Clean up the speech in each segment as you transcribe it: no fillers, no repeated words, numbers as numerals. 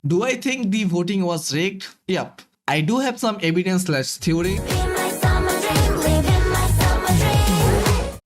Do I think the voting was rigged? Yep. I do have some evidence/theory.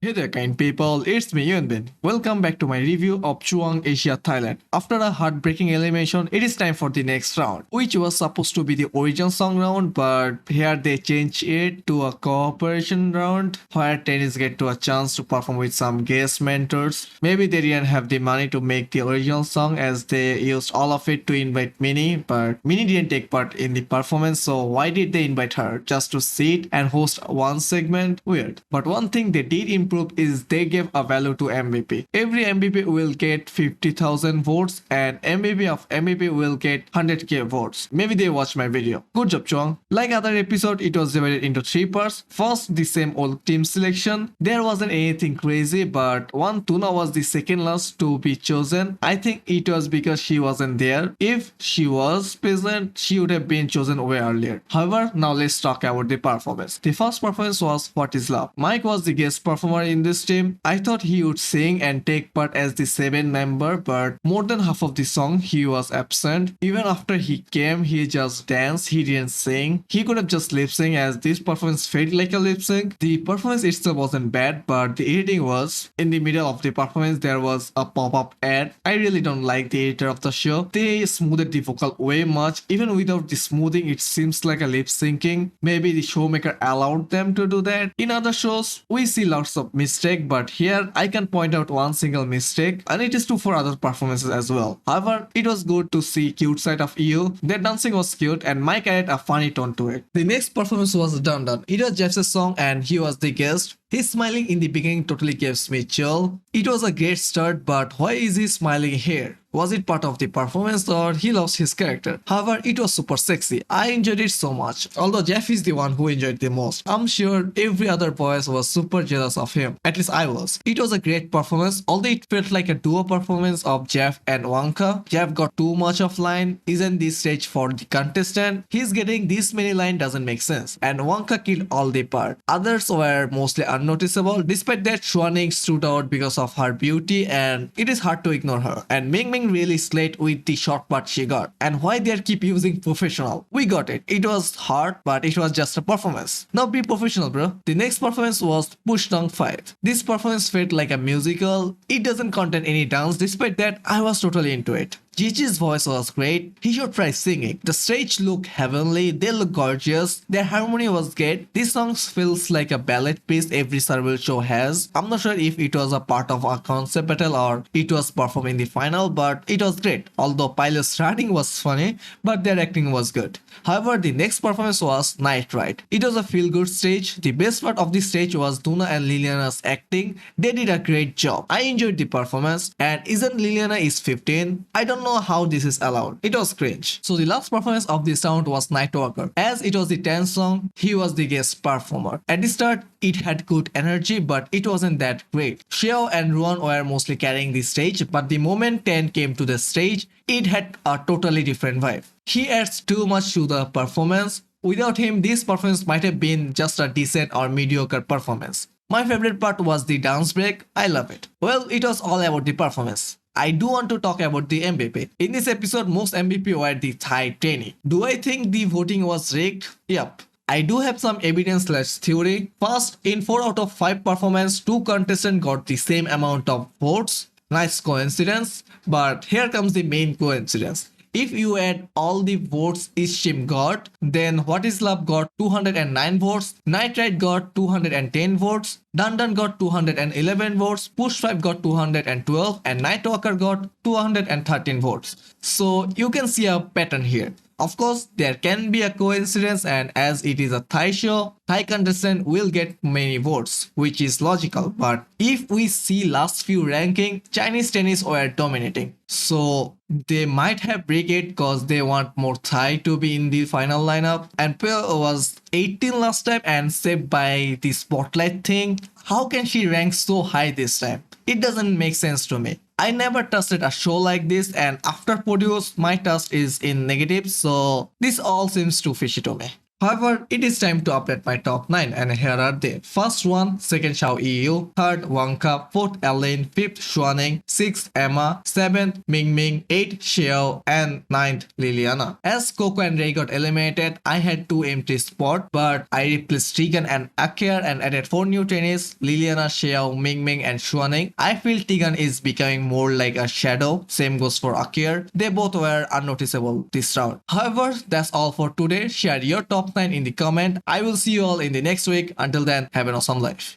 Hey there kind people, it's me Eunbin. Welcome back to my review of Chuang Asia Thailand. After a heartbreaking elimination, it is time for the next round, which was supposed to be the original song round, but here they changed it to a cooperation round where trainees get to a chance to perform with some guest mentors. Maybe they didn't have the money to make the original song as they used all of it to invite Minnie, but Minnie didn't take part in the performance, so why did they invite her? Just to sit and host one segment? Weird. But one thing they did improve is they gave a value to MVP. Every MVP will get 50,000 votes and MVP of MVP will get 100k votes. Maybe they watched my video. Good job, Chuang. Like other episode, it was divided into three parts. First, the same old team selection. There wasn't anything crazy, but one Tuna was the second last to be chosen. I think it was because she wasn't there. If she was present, she would have been chosen way earlier. However, now let's talk about the performance. The first performance was What Is Love. Mike was the guest performer in this team. I thought he would sing and take part as the 7th member, but more than half of the song he was absent. Even after he came, he just danced, he didn't sing. He could have just lip sync as this performance felt like a lip sync. The performance itself wasn't bad, but the editing was. In the middle of the performance, there was a pop-up ad. I really don't like the editor of the show. They smoothed the vocal way much. Even without the smoothing, it seems like a lip syncing. Maybe the showmaker allowed them to do that. In other shows, we see lots of mistake, but here I can point out one single mistake, and it is true for other performances as well. However, it was good to see cute side of EU. Their dancing was cute and Mike added a funny tone to it. The next performance was Dun Dun. It was Jeff's song and he was the guest. His smiling in the beginning totally gives me chill. It was a great start, but why is he smiling here? Was it part of the performance or he lost his character? However, it was super sexy. I enjoyed it so much. Although Jeff is the one who enjoyed the most. I'm sure every other boy was super jealous of him. At least I was. It was a great performance, although it felt like a duo performance of Jeff and Wonka. Jeff got too much of line. Isn't this stage for the contestant? He's getting this many line doesn't make sense. And Wonka killed all the part. Others were mostly unnoticeable. Despite that, Xuaning stood out because of her beauty and it is hard to ignore her. And Ming Ming really slayed with the short part she got. And why they keep using professional? We got it. It was hard, but it was just a performance. Now be professional, bro. The next performance was Push Down 5. This performance felt like a musical. It doesn't contain any dance. Despite that, I was totally into it. Gigi's voice was great. He should try singing. The stage looked heavenly. They look gorgeous. Their harmony was great. This song feels like a ballet piece every survival show has. I'm not sure if it was a part of a concept battle or it was performed in the final, but it was great. Although Pilot's running was funny, but their acting was good. However, the next performance was Night Ride. It was a feel-good stage. The best part of the stage was Duna and Liliana's acting. They did a great job. I enjoyed the performance. And isn't Liliana is 15? I don't know how this is allowed. It was cringe. So the last performance of this round was Nightwalker. As it was the 10th song, he was the guest performer. At the start, it had good energy, but it wasn't that great. Xiao and Ruan were mostly carrying the stage, but the moment 10 came to the stage, it had a totally different vibe. He adds too much to the performance. Without him, this performance might have been just a decent or mediocre performance. My favorite part was the dance break. I love it. Well, it was all about the performance. I do want to talk about the MVP. In this episode, most MVP were the Thai trainee. Do I think the voting was rigged? Yep. I do have some evidence/theory. First, in 4 out of 5 performance, 2 contestants got the same amount of votes. Nice coincidence. But here comes the main coincidence. If you add all the votes each team got, then What Is Love got 209 votes, Night Ride got 210 votes, Dun Dun got 211 votes, Push 5 got 212, and Nightwalker got 213 votes. So you can see a pattern here. Of course, there can be a coincidence, and as it is a Thai show, Thai contestant will get many votes, which is logical. But if we see last few ranking, Chinese tennis were dominating. So they might have rigged it because they want more Thai to be in the final lineup. And Pearl was 18 last time and saved by the spotlight thing. How can she rank so high this time? It doesn't make sense to me. I never trusted a show like this, and after Podios, my trust is in negative, so this all seems too fishy to me. However, it is time to update my top 9 and here are they. First one, second Xiao Yu, third Wang Cup, fourth Elaine, fifth Xuaning, sixth Emma, seventh Ming Ming, eighth Xiao and ninth Liliana. As Coco and Ray got eliminated, I had 2 empty spots but I replaced Tegan and Akir and added 4 new trainees, Liliana, Xiao, Ming Ming and Xuaning. I feel Tegan is becoming more like a shadow, same goes for Akir. They both were unnoticeable this round. However, that's all for today. Share your top 9 in the comment. I will see you all in the next week. Until then, have an awesome life.